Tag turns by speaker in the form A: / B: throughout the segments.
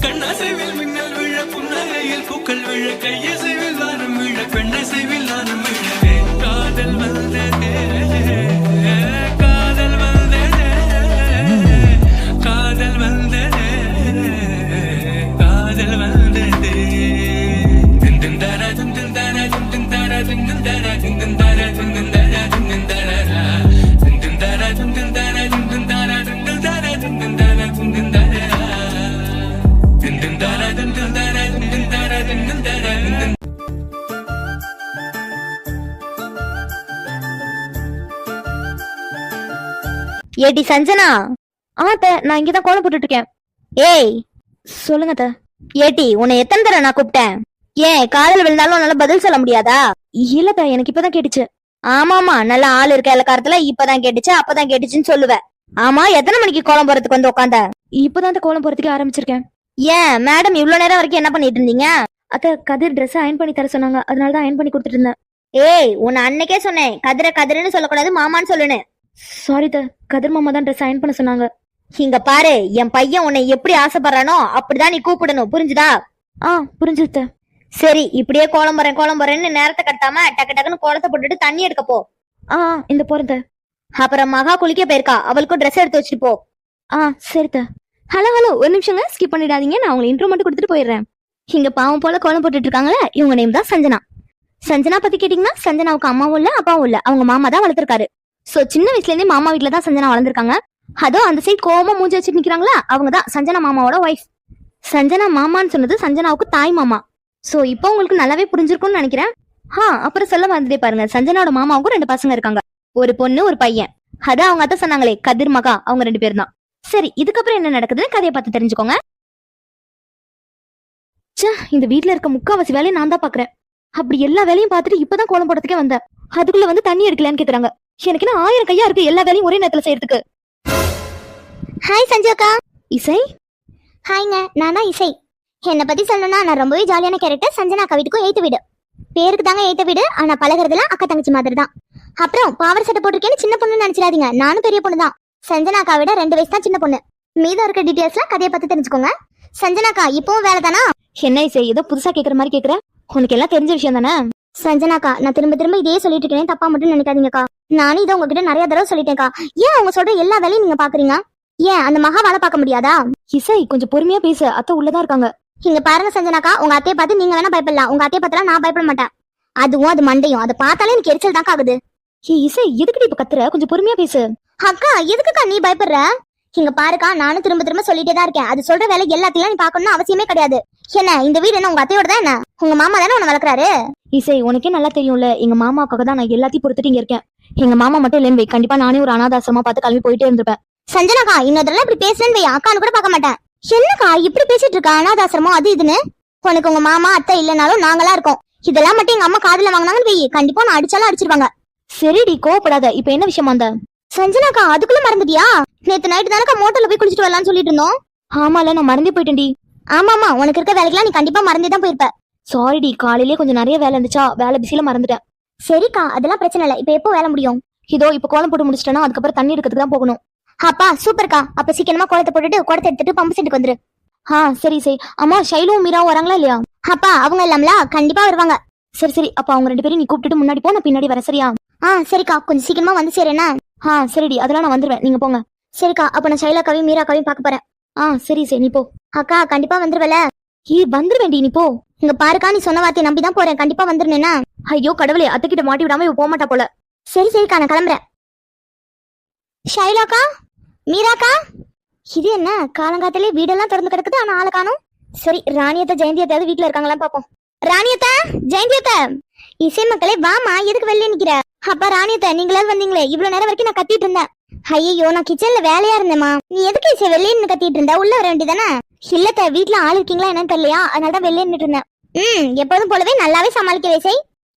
A: கண்ணாசைவில் மின்னல் விழ புன்னகையில் பூக்கள் விழ கையசைவில் வானம் விழ பெண்ணசைவில் நானும் விழவே காதல் வந்ததே காதல் வந்ததே காதல் வந்ததே காதல் வந்ததே தின் தர தின் தர தின் தர தின் தர தின் தர தின் தர தின் தர தின் தர தின் தர தின் தர தின் தர தின் தர தின் தர
B: ஏடி சஞ்சனா. நான் இங்கதான் கோலம் போட்டுட்டு இருக்கேன். ஏய் சொல்லுங்க. ஏடி உன்னை எத்தனை தடவை நான் கூப்பிட்டேன்? ஏன் காதல் விழுந்தாலும் நல்லா பதில் சொல்ல முடியாதா? இல்ல எனக்கு இப்பதான் கேட்டுச்சு. ஆமாமா நல்ல ஆள் இருக்க இலக்காரத்துல இப்பதான் கேட்டுச்சு அப்பதான் கேட்டுச்சுன்னு சொல்லுவேன். ஆமா எத்தனை மணிக்கு கோலம் போறதுக்கு வந்து உட்காந்த? இப்பதான் அந்த கோலம் போறதுக்கு ஆரம்பிச்சிருக்கேன். ஏன் மேடம் இவ்வளவு நேரம் வரைக்கும் என்ன பண்ணிட்டு இருந்தீங்க? கதிர் ட்ரெஸ் அயன் பண்ணி தர சொன்னாங்க, அதனாலதான் அயன் பண்ணி கொடுத்துட்டு இருந்தேன். ஏய் உன்னை அன்னைக்கே சொன்னேன் கதிரன்னு சொல்லக்கூடாது மாமான்னு சொல்லுன்னு. சாரி கதிர் மாமா தான் ட்ரெஸ் அயன் பண்ண சொன்னாங்க. இங்க பாரு என் பையன் உன்னை எப்படி ஆசைப்படுறானோ அப்படிதான் நீ கூப்பிடணும், புரிஞ்சுதா? புரிஞ்சுது. சரி இப்படியே கோலம் போறேன்னு நேரத்தை கட்டாம டக்கு டக்குன்னு கோலத்தை போட்டுட்டு தண்ணி எடுக்க போ. இந்த போறது. அப்புறம் மகா குளிக்க போயிருக்கா, அவளுக்கும் ட்ரெஸ் எடுத்து வச்சுட்டு போ. சரி. ஹலோ ஒரு நிமிஷங்க ஸ்கிப் பண்ணிடாதீங்க, நான் உங்களுக்கு இன்ட்ரோ மட்டும் கொடுத்துட்டு போயிடுறேன். இங்க பாவம் போல கோலம் போட்டுட்டு இருக்காங்களே, இவங்க நேம் தான் சஞ்சனா. சஞ்சனா பத்தி கேட்டீங்கன்னா சஞ்சனாவுக்கு அம்மாவும் இல்ல அப்பாவும் இல்ல, அவங்க மாமா தான் வளர்த்திருக்காரு. சோ சின்ன வயசுல இருந்தே மாமா வீட்டுல தான் சஞ்சனா வளர்ந்துருக்காங்க. அதோ அந்த சைட் கோவமா மூஞ்சி வச்சுட்டு நிக்கிறாங்களா, அவங்கதான் சஞ்சனா மாமாவோட ஒய்ஃப். சஞ்சனா மாமான்னு சொன்னது சஞ்சனாவுக்கு தாய் மாமா. சோ இப்போ உங்களுக்கு நல்லாவே புரிஞ்சிருக்கும்னு நினைக்கிறேன். அப்புறம் சொல்ல வந்துட்டே பாருங்க, சஞ்சனாவோட மாமாவுக்கும் 2 பசங்க இருக்காங்க, ஒரு பொண்ணு ஒரு பையன். அதான் அவங்க அத்தை சொன்னாங்களே கதிர் மகா, அவங்க 2 பேர் தான். சரி இதுக்கப்புறம் என்ன நடக்குதுன்னு கதையை பார்த்து தெரிஞ்சுக்கோங்க. இந்த வீட்டுல இருக்க முக்காவாசி வேலையை நான் தான் பாக்குறேன். அப்படி எல்லா வேலையும் பார்த்துட்டு இப்பதான் கோலம் போடுறதுக்கே வந்தேன். அதுக்குள்ள வந்து தண்ணி எடுக்கலான்னு கேக்குறாங்க. எனக்கு என்ன 1000 கையா இருக்கு எல்லா வேலையும் ஒரே நேரத்துல செய்யறதுக்கு. ஹாய் சஞ்சோக்கா. இசை. ஹாய்ங்க, நான் தான் இசை. என்னை பத்தி சொல்லணும்னா நான் ரொம்பவே ஜாலியான கேரக்டர். சஞ்சனா அக்கா வீட்டுக்கும் 8th வீடு. பேருக்கு தாங்க 8th வீடு, ஆனா பழகிறதுல அக்கா தங்கச்சி மாதிரி தான். அப்புறம் பாவர் சட்டை போட்டிருக்கேன்னு சின்ன பொண்ணு நினைச்சிடாதீங்க, நானும் பெரிய பொண்ணு தான். சஞ்சனா அக்கா விட 2 வயசு தான் சின்ன பொண்ணு. மீதம் இருக்க டீடைல்ஸ்லாம் கதையை பத்தி தெரிஞ்சுக்கோங்க. சஞ்சனாக்கா இப்பவும் வேலை தானா? என்ன இசை ஏதோ புதுசா கேக்குற மாதிரி கேக்குற, உனக்கு எல்லாம் தெரிஞ்ச விஷயம் தானே? சஞ்சனாக்கா நான் திரும்ப இதே சொல்லிட்டு இருக்கேன், தப்பா மட்டும் நினைக்காதீங்கக்கா. நானும் இதை உங்ககிட்ட நிறைய தடவை சொல்லிட்டேன்க்கா. ஏன் அவங்க சொல்ற எல்லா வேலையும் நீங்க பாக்குறீங்க? ஏன் அந்த மகா வேலை பார்க்க முடியாதா? இசை கொஞ்சம் பொறுமையா பேசு, அத்தை உள்ளதா இருக்காங்க. இங்க பாருங்க சஞ்சனாக்கா, உங்க அத்தையை பார்த்து நீங்க வேணா பயப்படலாம், உங்க அத்தையை பார்த்தா நான் பயப்பட மாட்டேன். அதுவும் அது மண்டையும் அதை பார்த்தாலே எனக்கு எரிச்சல் தான் ஆகுது. இசை எதுக்கு இப்ப கத்துற, கொஞ்சம் பொறுமையா பேசு. அக்கா எதுக்குக்கா நீ பயப்படுற? இங்க பாருக்கா, நானும் திரும்ப சொல்லிட்டே தான் இருக்கேன். அது சொல்ற வேலை எல்லாத்தையும் நீ பாக்கணும்னு அவசியமே கிடையாது. என்ன இந்த வீடு என்ன உங்க அத்தையோட தான்? என்ன உங்க மாமா தானே உன்னை வளர்க்குறாரு? இசை உனக்கே நல்லா தெரியும்ல, எங்க மாமாவுக்காக தான் நான் எல்லாத்தையும் பொறுத்துட்டு இங்க இருக்கேன். எங்க மாமா மட்டும் இல்லைன்னு வை, கண்டிப்பா நானே ஒரு அனாதாசமா பார்த்து கிளம்பி போயிட்டே இருந்திருப்பேன். சஞ்சனாக்கா இன்னொரு இப்படி பேசுறேன்னு வை, அக்கான்னு கூட பார்க்க மாட்டேன். என்னக்கா இப்படி பேசிட்டு இருக்கா, அனாதாசிரமோ அது இதுன்னு? உனக்கு உங்க மாமா அத்தை இல்லைனாலும் நாங்களா இருக்கோம். இதெல்லாம் மட்டும் எங்க அம்மா காதுல வாங்கினாங்கன்னு வை, கண்டிப்பா நான் அடிச்சாலும் அடிச்சிருவாங்க. சரிடி கோவப்படாத. இப்ப என்ன விஷயமா? அந்த சஞ்சனாக்கா அதுக்குள்ள மறந்துட்டியா? நேத்து நைட்டு தானக்கா மோட்டர்ல போய் குளிச்சுட்டு வரலாம்னு சொல்லிட்டு இருந்தோம். ஆமால நான் மறந்தே போயிட்டேன்டி. ஆமாமா உனக்கு இருக்க வேலைக்கெல்லாம் நீ கண்டிப்பா மறந்தே தான் போயிருப்ப. சாரிடி, காலையிலேயே கொஞ்சம் நிறைய வேலை இருந்துச்சா, வேலை பிஸியில மறந்துட்டேன். சரிக்கா அதெல்லாம் பிரச்சனை இல்லை. இப்ப எப்போ வேலை முடியும்? இதோ இப்ப கோலம் போட்டு முடிச்சிட்டேன்னா அதுக்கப்புறம் தண்ணி எடுக்கிறதுக்கு தான் போகணும். அப்பா சூப்பர்க்கா, அப்ப சீக்கிரமா கோலத்தை போட்டுட்டு குடத்தை எடுத்துட்டு பம்பு செட்டுக்கு வந்துரு. சரி சரி. அம்மா ஷைலும் மீராவும் வராங்களா இல்லையா? அப்பா அவங்க இல்லாமலா கண்டிப்பா வருவாங்க. சரி அப்ப அவங்க 2 பேரும் நீ கூப்பிட்டுட்டு முன்னாடி போ, நான் பின்னாடி வர. சரியா? சரிக்கா கொஞ்சம் சீக்கிரமா வந்து சேரேன்னா. சரிடி அதெல்லாம் நான் வந்துருவேன், நீங்க போங்க. சரிக்கா அப்ப நான் ஷைலாக்காவையும் மீராக்காவையும் பார்க்க போறேன். சரி சரி நீ போ. அக்கா கண்டிப்பா வந்துருவல? வந்துருவேண்டி நீ போ. இங்க பாருக்கா நீ சொன்ன வார்த்தையை நம்பிதான் போறேன், கண்டிப்பா வந்துருனேன்னா. ஐயோ கடவுளே, அத்தைக்கிட்ட மாட்டி விடாம இவ போக மாட்டா போல. சரிக்கா நான் கிளம்புறேன். ஷைலாக்கா மீராக்கா, இது என்ன காலங்காத்திலே வீடெல்லாம் திறந்து கிடக்குது, ஆனா ஆளை காணோம். சரி ராணியத்தை ஜெயந்தியத்தாவது வீட்டுல இருக்காங்களான்னு பாப்போம். ராணியத்தா ஜெயந்தியத்த. இசை மக்களே வாமா, எதுக்கு வெளியே நிக்கிற? அப்பா ராணியத்த நீங்களாவது வந்தீங்களே, இவ்வளவு நேரம் வரைக்கும் நான் கத்திட்டு இருந்தேன். ஐயோ நான் கிச்சன்ல வேலையா இருந்தேமா. நீ எதுக்கு இசை வெளியே நின்று கத்திட்டு இருந்த? உள்ள வர வேண்டியதானே? இல்லத்த வீட்டுல ஆள் இருக்கீங்களா என்னன்னு தெரியலையா, அதனாலதான் வெளியே நின்றுட்டு இருந்தேன். எப்போதும் போலவே நல்லாவே சமாளிக்கிற இசை.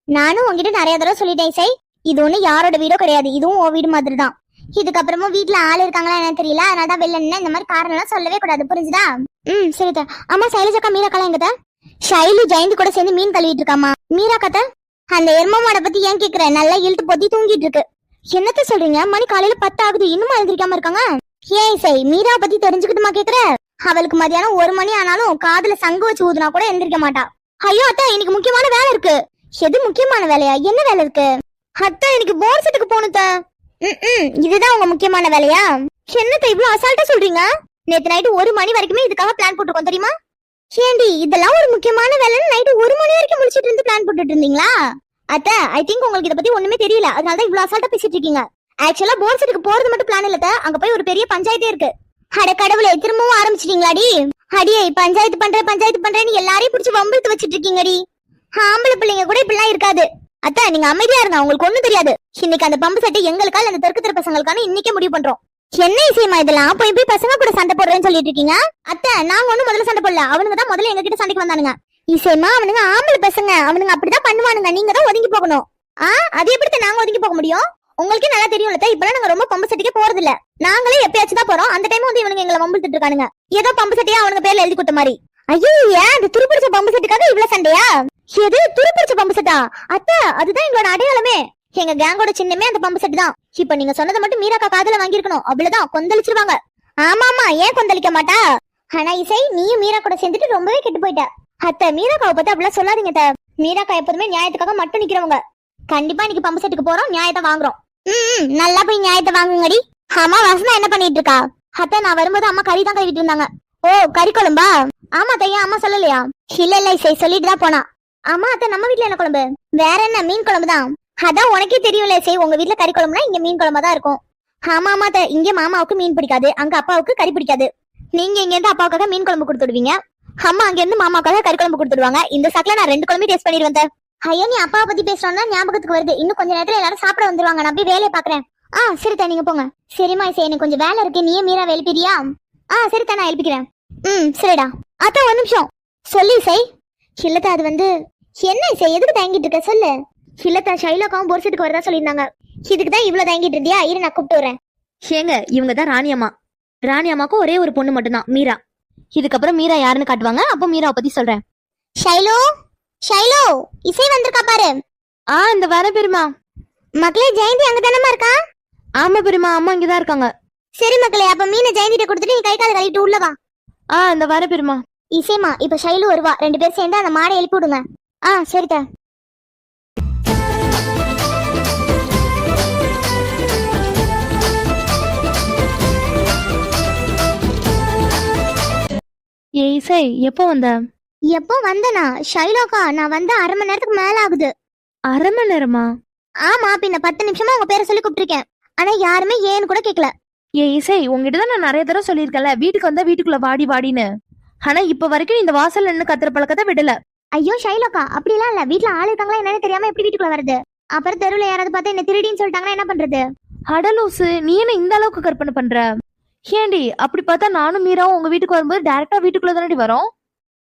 B: நானும் உங்ககிட்ட நிறைய தடவை சொல்லிட்டேன் இசை, இது ஒண்ணு யாரோட வீடோ கிடையாது, இதுவும் ஓ வீடு மாதிரி தான். இதுக்கப்புறமும் வீட்டுல ஆள் இருக்காங்களா என்னன்னு தெரியல, அதனாலதான் வெளில நின்று இந்த மாதிரி காரணம் எல்லாம் சொல்லவே கூடாது, புரிஞ்சுதா? சரிதா. ஆமா சைலஜாக்கா மீராக்கா எங்கத? ஷைலு ஜெயந்தி கூட சேர்ந்து மீன் கழுவிட்டு இருக்காமா. மீரா கதை அந்த எருமமாட பத்தி ஏன் கேக்குற? நல்லா இழுத்து பொத்தி தூங்கிட்டு இருக்கு. என்னத்த சொல்றீங்க? மணி காலையில 10 ஆகுது, இன்னும் எழுந்திருக்காம இருக்காங்க. ஏன் இசை மீரா பத்தி தெரிஞ்சுக்கிட்டுமா கேக்குற?
C: அவளுக்கு மதியானம் 1 மணி ஆனாலும் காதுல சங்கு வச்சு ஊதுனா கூட எந்திரிக்க மாட்டா. ஐயோ அத்தா, இன்னைக்கு முக்கியமான வேலை இருக்கு. எது முக்கியமான வேலையா? என்ன வேலை இருக்கு? அத்தா, இன்னைக்கு போர் செட்டுக்கு போகணும். இதுதான் உங்க முக்கியமான வேலையா? என்னத்த இவ்வளவு அசால்ட்டா சொல்றீங்க? நேத்து நைட்டு 1 மணி வரைக்குமே இதுக்காக பிளான் போட்டுருக்கோம் தெரியுமா? ஏண்டி, இதெல்லாம் ஒரு முக்கியமான வேலைன்னு நைட்டு 1 மணி வரைக்கும் முடிச்சிட்டு இருந்து பிளான் போட்டுட்டு இருந்தீங்களா? அத்தா, ஐ திங்க் உங்களுக்கு இத பத்தி ஒண்ணுமே தெரியல, அதனாலதான் இவ்வளவு அசால்ட்டா பேசிட்டு இருக்கீங்க. ஆக்சுவலா போர் செட்டுக்கு போறது மட்டும் பிளான் இல்ல, அங்க போய் ஒரு பெரிய பஞ்சாயத்தே இருக்கு. அட கடவுளே, திரும்பவும் ஆரம்பிச்சிட்டீங்களாடி? அடியே, பஞ்சாயத்து பண்றேன்னு எல்லாரையும் பிடிச்சி வம்பிழுத்து வச்சிட்டு இருக்கீங்கடி. ஆம்பளை பிள்ளைங்க கூட இப்படிலாம் இருக்காது. அத்தா, நீங்க அமைதியா இருங்க, உங்களுக்கு ஒண்ணும் தெரியாது. இன்னைக்கு அந்த பம்பு செட்டு எங்களுக்கால அந்த தெற்கு தெரு பசங்களுக்கான இன்னைக்கே முடிவு பண்றோம். என்ன விஷயமா இதெல்லாம்? போய் பசங்க கூட சண்டை போடுறேன்னு சொல்லிட்டு இருக்கீங்க? அத்தை, நாங்க ஒண்ணும் முதல்ல சண்டை போடல, அவனுங்க தான் முதல்ல எங்க கிட்ட சண்டைக்கு வந்தானுங்க. இசைமா, அவனுங்க ஆம்பளை பசங்க, அவனுங்க அப்படிதான் பண்ணுவானுங்க. நீங்க தான் ஒதுங்கி போகணும். அது எப்படி நாங்க ஒதுங்கி போக முடியும்? உங்களுக்கே நல்லா தெரியும்ல, இப்பெல்லாம் நாங்க ரொம்ப பம்பு செட்டுக்கே போறது இல்ல. நாங்களே எப்பயாச்சும் தான் போறோம். அந்த டைம் வந்து இவனுங்க எங்களை வம்பிழுத்துட்டு இருக்கானுங்க. ஏதோ பம்பு செட்டையா அவனுங்க பேர்ல எழுதி கொடுத்த மாதிரி. ஐயோ, அந்த துருப்பிடிச்ச பம்பு செட்டுக்காக இவ்வளவு சண்டையா? எது துருப்பிடிச்ச பம்பு செட்டா? அத்தை, அதுதான் எங்களோட அடையாளமே. எங்க கேங்கோட சின்னமே அந்த பம்பு செட் தான். இப்ப நீங்க சொன்னதை மட்டும் மீராக்கா காதுல வாங்கிருக்கணும், அவ்வளவுதான். கொந்தளிச்சிருவாங்க. ஆமா, ஏன் கொந்தளிக்க மாட்டா? ஆனா இசை, நீயும் மீரா கூட சேர்ந்துட்டு ரொம்பவே கெட்டு போயிட்ட. அத்தை, மீராக்காவை பத்தி அப்படிலாம் சொல்லாதீங்க. மீராக்கா எப்போதுமே நியாயத்துக்காக மட்டும் நிக்கிறவங்க. கண்டிப்பா இன்னைக்கு பம்பு செட்டுக்கு போறோம், நியாயத்தை வாங்குறோம். நல்லா போய் நியாயத்தை வாங்குங்கடி. ஆமா, வசந்தா என்ன பண்ணிட்டு இருக்கா? அத்தை, நான் வரும்போது அம்மா கறி தான் கழுவிட்டு இருந்தாங்க. ஓ, கறி குழம்பா? ஆமா தையா, அம்மா சொல்லலையா? இல்ல இசை, சொல்லிட்டு தான் போனா. ஆமா அத்தை, நம்ம வீட்டுல என்ன குழம்பு? வேற என்ன, மீன் குழம்பு தான். அதான் உனக்கே தெரியும்ல இசை, உங்க வீட்டுல கறி குழம்புனா இங்க மீன் குழம்பா தான் இருக்கும். ஆமா அத்தை, இங்க மாமாவுக்கு மீன் பிடிக்காது, அங்க அப்பாவுக்கு கறி பிடிக்காது. நீங்க இங்க இருந்து அப்பாவுக்காக மீன் குழம்பு கொடுத்துடுவீங்க, அம்மா அங்க இருந்து மாமாவுக்காக கறி குழம்பு கொடுத்துடுவாங்க. இந்த சாக்குல நான் 2 குழம்பு டேஸ்ட் பண்ணிடுவேன். ஐயோ, நீ அப்பாவை பத்தி பேசுறோம்னா ஞாபகத்துக்கு வருது. இன்னும் கொஞ்ச நேரத்துல எல்லாரும் சாப்பிட வந்துருவாங்க, நான் போய் வேலையை பாக்குறேன். சரிதா, நீங்க போங்க. சரிம்மா இசை, எனக்கு கொஞ்சம் வேலை இருக்கு, நீயே மீரா எழுப்பிடியா? சரிதா, நான் எழுப்பிக்கிறேன். சரிடா. அத்தா, 1 நிமிஷம். சொல்லு இசை. இல்லத்தா, அது வந்து என்ன இசை, எதுக்கு தயங்கிட்டு இருக்க? சொல்லு. இல்லத்தா, ஷைலாக்காவும் போர் செட்டுக்கு வரதா சொல்லியிருந்தாங்க. இதுக்குதான் இவ்வளவு தயங்கிட்டு இருந்தியா? இரு, நான் கூப்பிட்டு வரேன்.
B: ஏங்க, இவங்க தான் ராணியம்மா. ராணியம்மாக்கும் ஒரே ஒரு பொண்ணு மட்டும்தான், மீரா. இதுக்கப்புறம் மீரா யாருன்னு காட்டுவாங்க, அப்போ மீராவை பத்தி சொல்றேன்.
C: ஷைலோ, இசை வந்திருக்கா பாரு.
B: இந்த வர பெருமா.
C: மக்களே, ஜெயந்தி அங்க தானமா இருக்கா?
B: ஆமா பெருமா, அம்மா இங்கதான் இருக்காங்க.
C: சரி மக்களே, அப்ப மீனை ஜெயந்திட்ட கொடுத்துட்டு நீ கை கால கழிட்டு உள்ள வா.
B: இந்த வர பெருமா.
C: இசைமா, இப்ப ஷைலு வருவா, 2 பேரும் சேர்ந்து அந்த மாடை எழுப்பி விடுங்க. சரிதா.
B: இசை, எப்போ வந்த?
C: எப்போ வந்தனா? ஷைலோக்கா, நான் வந்து 1/2 மணி நேரத்துக்கு மேல ஆகுது.
B: 1/2 மணி நேரமா?
C: ஆமா, பின்ன 10 நிமிஷமா உங்க பேரை சொல்லி கூப்பிட்டுருக்கேன், ஆனா யாருமே ஏன்னு கூட கேட்கல.
B: இசை, உங்ககிட்ட தான் நான் நிறைய தடவை சொல்லியிருக்கேன்ல, வீட்டுக்கு வந்தா வீட்டுக்குள்ள வாடி வாடின்னு. ஆனா இப்ப வரைக்கும் இந்த வாசல் நின்னு கத்துற பழக்கத்தை விடல.
C: ஐயோ ஷைலோக்கா, அப்படிலாம் இல்ல. வீட்டுல ஆள் இருக்காங்களா என்னன்னு தெரியாம எப்படி வீட்டுக்குள்ள வருது? அப்புறம் தெருவுல யாராவது பார்த்தா என்ன திருடின்னு சொல்லிட்டாங்கன்னா என்ன பண்றது?
B: அடலூசு, நீ என்ன இந்த அளவுக்கு கற்பனை பண்ற? ஏண்டி, அப்படி பார்த்தா நானும் மீராவும் உங்க வீட்டுக்கு வரும்போது டைரக்டா வீட்டுக்குள்ள தானடி வரோம்.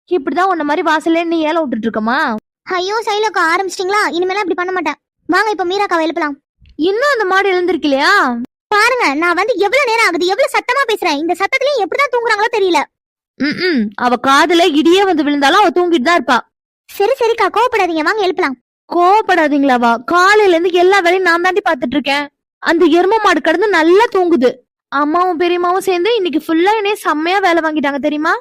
B: இப்படிதான் உன்ன மாதிரி வாசல்ல நீ ஏல விட்டுட்டு இருக்கமா?
C: ஐயோ ஷைலோக்கா, ஆரம்பிச்சிட்டீங்களா? இனிமேலாம் இப்படி பண்ண மாட்டேன். வாங்க, இப்ப மீராக்காவை எழுப்பலாம்.
B: இன்னும் அந்த மாடு எழுந்திருக்கலையா?
C: பாருங்க, நான் வந்து எவ்வளவு நேரம் ஆகுது, எவ்வளவு சத்தமா பேசுறேன். இந்த சத்தத்திலயும் எப்படிதான் தூங்குறாங்களோ தெரியல.
B: அவ காதுல இடியே வந்து விழுந்தாலும் அவ தூங்கிட்டு தான் இருப்பா.
C: சரிக்கா, கோவப்படாதீங்க, வாங்க எழுப்பலாம்.
B: கோவப்படாதீங்களாவா? காலையில இருந்து எல்லா வேலையும் நான் தாண்டி பாத்துட்டு இருக்கேன். அந்த எரும மாடு கடந்து நல்லா தூங்குது. அம்மாவும் பெரியம்மாவும் சேர்ந்து இன்னைக்கு ஃபுல்லா என்னைய செம்மையா வேலை வாங்கிட்டாங்க தெரியுமா?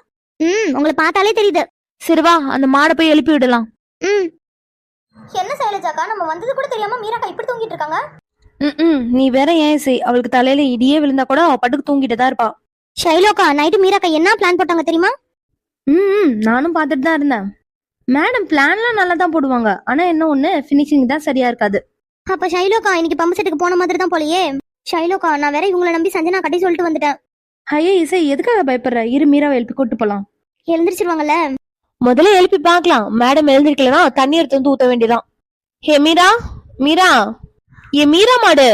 C: உங்களை பார்த்தாலே தெரியுது.
B: சரி வா, அந்த மாடை போய் எழுப்பி விடலாம்.
C: என்ன சைலஜாக்கா, நம்ம வந்தது கூட தெரியாம மீராக்கா இப்படி தூங்கிட்டு இருக்காங்க.
B: நீ வேற ஏன் செய், அவளுக்கு தலையில இடியே விழுந்தா கூட அவ பட்டுக்கு தூங்கிட்டு தான் இருப்பா.
C: ஷைலோக்கா, நைட்டு மீராக்கா என்ன பிளான் போட்டாங்க தெரியுமா?
B: நானும் பாத்துட்டு தான் இருந்தேன். மேடம் பிளான்லாம் நல்லா தான் போடுவாங்க, ஆனா என்ன ஒண்ணு, ஃபினிஷிங் தான் சரியா இருக்காது.
C: அப்ப ஷைலோக்கா இன்னைக்கு பம்பு செட்டுக்கு போன மாதிரி தான் போலயே. ஷைலோக்கா, நான் வேற இவங்களை நம்பி சஞ்சனா கட்டி சொல்லிட்டு வந்துட்டேன்.
B: ஐயே இசை, எதுக்காக பயப்படுற? இரு, மீராவை எழுப்பி கூட்டு போலாம்.
C: எழுந்திரிச்சிருவாங்கல்ல?
B: முதல்ல எழுப்பி பாக்கலாம். மேடம் எழுந்திருக்கலனா தண்ணி எடுத்து வந்து ஊத்த வேண்டியதான். ஹே மீரா, மீரா, ஏ மீரா மாடு,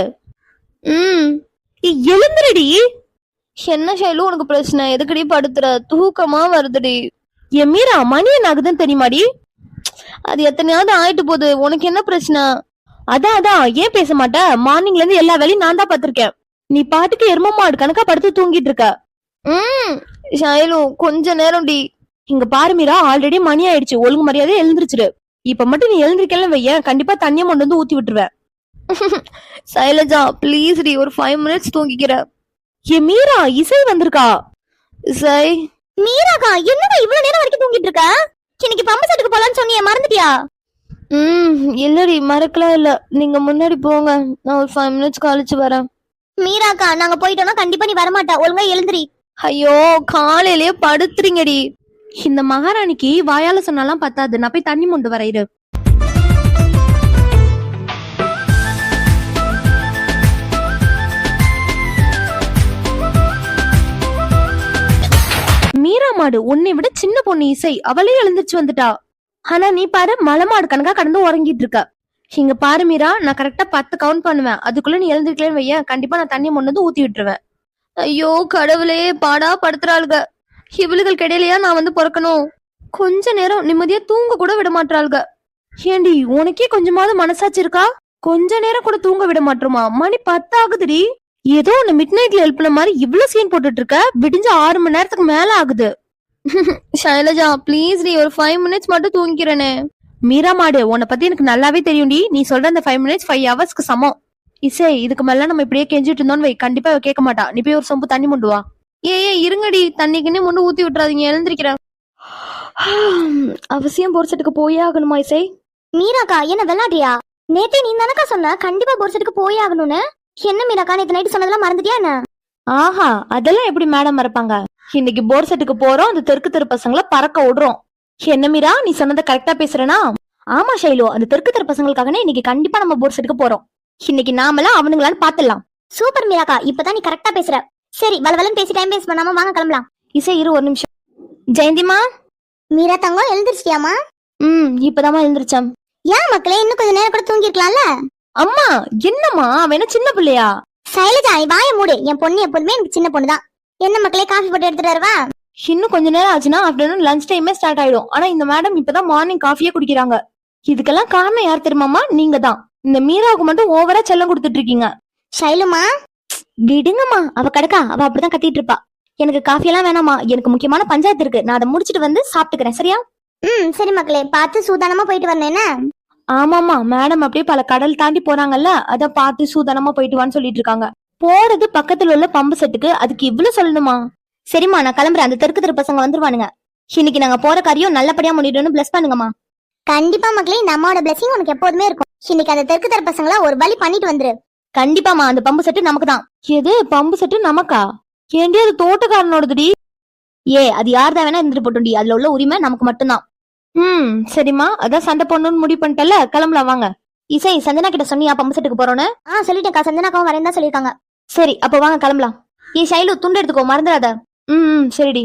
B: எழுந்துருடி. என்ன ஷைலு, உனக்கு பிரச்சனை? எதுக்கடி படுத்துற? தூக்கமா வருதுடி. என் மீரா, மணி என்ன ஆகுதுன்னு தெரியுமாடி? அது எத்தனையாவது ஆயிட்டு போகுது, உனக்கு என்ன பிரச்சனை? அதான் ஏன் பேச மாட்ட? மார்னிங்ல இருந்து எல்லா வேலையும் நான் தான் பாத்திருக்கேன். நீ பாட்டுக்கு எரும மாடு கணக்கா படுத்து தூங்கிட்டு இருக்க. ஷைலு, கொஞ்ச நேரம் டி. இங்க பாரு மீரா, ஆல்ரெடி மணி ஆயிடுச்சு, ஒழுங்கு மரியாதை எழுந்திருச்சிரு. இப்ப மட்டும் நீ எழுந்திருக்கல வையன், கண்டிப்பா தண்ணியை கொண்டு வந்து ஊத்தி விட்டுருவேன். சைலஜா ப்ளீஸ் டி, ஒரு 5 மினிட்ஸ் தூங்கிக்கிற. ஏ மீரா, இசை வந்திருக்கா. இசை,
C: மீராக்கா என்னடா இவ்வளவு நேரம் வரைக்கும் தூங்கிட்டு இருக்க? இன்னைக்கு பம்பு செட்டுக்கு போலான்னு சொன்னியே, மறந்துட்டியா?
B: இல்லடி மறக்கலாம் இல்ல. நீங்க முன்னாடி போங்க, நான் ஒரு 5 minutes கழிச்சு வரேன்.
C: மீராக்கா நாங்க போயிட்டோம்னா கண்டிப்பா நீ வரமாட்டா, ஒழுங்கா எழுந்திரி.
B: ஐயோ காலையிலேயே படுத்துறீங்கடி. இந்த மகாராணிக்கு வாயால சொன்னாலாம் பத்தாது, நான் போய் தண்ணி மொண்டு வரேன் இரு. மீரா மாடு உன்னை விட சின்ன பொண்ணு இசை, அவளே எழுந்திருச்சு வந்துட்டா. ஆனா நீ பாரு மலை மாடு கணக்கா கடந்து உறங்கிட்டு இருக்க. இங்க பாரு மீரா, நான் கரெக்டா 10 கவுண்ட் பண்ணுவேன், அதுக்குள்ள நீ எழுந்திருக்கலன்னு வைய, கண்டிப்பா நான் தண்ணி மொண்டு ஊத்தி விட்டுருவேன். ஐயோ கடவுளே, பாடா படுத்துறாளுக. இவளுகள் கிடையிலையா நான் வந்து பிறக்கணும்? கொஞ்ச நேரம் நிம்மதியா தூங்க கூட விட மாட்டாளுக. ஏண்டி உனக்கே கொஞ்சமாவது மனசாச்சு இருக்கா? கொஞ்ச நேரம் கூட தூங்க விட மாட்டோமா? மணி 10 ஆகுதுடி. ஏதோ ஒன்னு மிட் நைட்ல எழுப்புன மாதிரி இவ்வளவு சீன் போட்டுட்டு இருக்க. விடிஞ்ச 6 மணி நேரத்துக்கு மேல ஆகுது. ஷைலஜா ப்ளீஸ் நீ ஒரு 5 minutes மட்டும் தூங்கிக்கிறேனே. மீரா மாடு உன்னை பத்தி எனக்கு நல்லாவே தெரியும்டி. நீ சொல்ற அந்த 5 minutes 5 hours சமம். இசை இதுக்கு மேல நம்ம இப்படியே கெஞ்சிட்டு இருந்தோம்னு வை, கண்டிப்பா கேட்க மாட்டா. நீ போய் ஒரு சொம்பு தண்ணி மொண்டு வா. ஏ இருங்கடி, தண்ணிக்குன்னே மொண்டு ஊத்தி விட்டுறாதீங்க, எழுந்திருக்கிறேன். அவசியம் போர்செட்டுக்கு போயே ஆகணுமா இசை?
C: மீராக்கா என்ன விளையாடுறியா? நேத்தே நீ தானக்கா சொன்ன கண்டிப்பா போர்செட்டுக்கு போயே ஆகணும்னு. என்ன மீராக்கா நேத்து நைட்டு சொன்னதெல்லாம் மறந்துட்டியா என்ன?
B: ஆஹா அதெல்லாம் எப்படி மேடம் மறப்பாங்க? இன்னைக்கு போர் செட்டுக்கு போறோம், அந்த தெற்கு தெரு பசங்களை பறக்க விடுறோம். என்ன மீரா நீ சொன்னதை கரெக்டா பேசுறேனா? ஆமா ஷைலு, அந்த தெற்கு தெரு பசங்களுக்காகனே இன்னைக்கு கண்டிப்பா நம்ம போர் செட்டுக்கு போறோம். இன்னைக்கு நாமெல்லாம் அவனுங்களான்னு பாத்துடலாம்.
C: சூப்பர் மீராக்கா, இப்பதான் நீ கரெக்டா பேசுற. சரி வளவலன்னு பேசி டைம் வேஸ்ட் பண்ணாம வாங்க கிளம்பலாம்.
B: இசை இரு ஒரு நிமிஷம். ஜெயந்திமா.
C: மீரா தங்கம் எழுந்திருச்சியாமா?
B: இப்பதாமா எழுந்திருச்சேன்.
C: ஏன் மக்களே இன்னும் கொஞ்ச நேரம் கூட தூங்கி இருக்கலாம்ல?
B: அம்மா என்னம்மா அவன் என்ன சின்ன பிள்ளையா?
C: சைலஜா நீ வாய மூடு, என் பொண்ணு எப்போதுமே எனக்கு சின்ன பொண்ணுதான். என்ன மக்களே காஃபி போட்டு எடுத்துட்டு வரவா?
B: இன்னும் கொஞ்ச நேரம் ஆச்சுன்னா ஆஃப்டர்நூன் லஞ்ச் டைமே ஸ்டார்ட் ஆயிடும். ஆனா இந்த மேடம் இப்பதான் மார்னிங் காஃபியே குடிக்கிறாங்க. இதுக்கெல்லாம் காரணம் யார் தெரியுமாமா? நீங்க தான். இந்த மீராவுக்கு மட்டும் ஓவரா செல்லம் கொடுத்துட்டு இருக்கீங்க.
C: ஷைலுமா
B: விடுங்கம்மா, அவ கிடக்கா, அவ அப்படிதான் கத்திட்டு இருப்பா. எனக்கு காஃபி எல்லாம் வேணாமா, எனக்கு முக்கியமான பஞ்சாயத்து இருக்கு, நான் அதை முடிச்சிட்டு வந்து சாப்பிட்டுக்கிறேன் சரியா?
C: சரி மக்களே, பார்த்து சூதானமா போயிட்டு வரணும் என்ன?
B: ஆமாமா, மேடம் அப்படியே பல கடல் தாண்டி போறாங்கல்ல, அத பார்த்து சூதானமா போயிட்டு வான்னு சொல்லிட்டு இருக்காங்க. போறது பக்கத்துல உள்ள பம்பு செட்டுக்கு, அதுக்கு இவ்வளவு சொல்லணுமா? சரிம்மா நான் கிளம்புறேன், அந்த தெற்கு தெரு பசங்க வந்துருவானுங்க. இன்னைக்கு நாங்க போற காரியம் நல்லபடியா முடியணும்னு பிளஸ் பண்ணுங்கம்மா.
C: கண்டிப்பா மக்களே, இந்த அம்மாவோட பிளஸிங் உனக்கு எப்போதுமே இருக்கும். இன்னைக்கு அந்த தெற்கு தெரு பசங்களா ஒரு வழி பண்ணிட்டு வந்துரு.
B: கண்டிப்பாமா, அந்த பம்பு செட்டு நமக்கு தான். எது பம்பு செட்டு நமக்கா? ஏண்டி அது தோட்டக்காரனோடதுடி. அது யார் தான் வேணா இருந்துட்டு போட்டோண்டி, அதுல உள்ள உரிமை நமக்கு மட்டும்தான். சரிம்மா, அதான் சண்டை போடணும்னு முடிவு பண்ணிட்டல, கிளம்பலாம் வாங்க. இசை சஞ்சனா கிட்ட சொன்னியா பம்பு செட்டுக்கு போறோன்னு?
C: சொல்லிட்டேன்க்கா, சஞ்சனாக்காவும் வரேன் தான் சொல்லிருக்காங்க.
B: சரி அப்ப வாங்க கிளம்பலாம். ஷைலு துண்டு எடுத்துக்கோ, மறந்துடாத. சரிடி.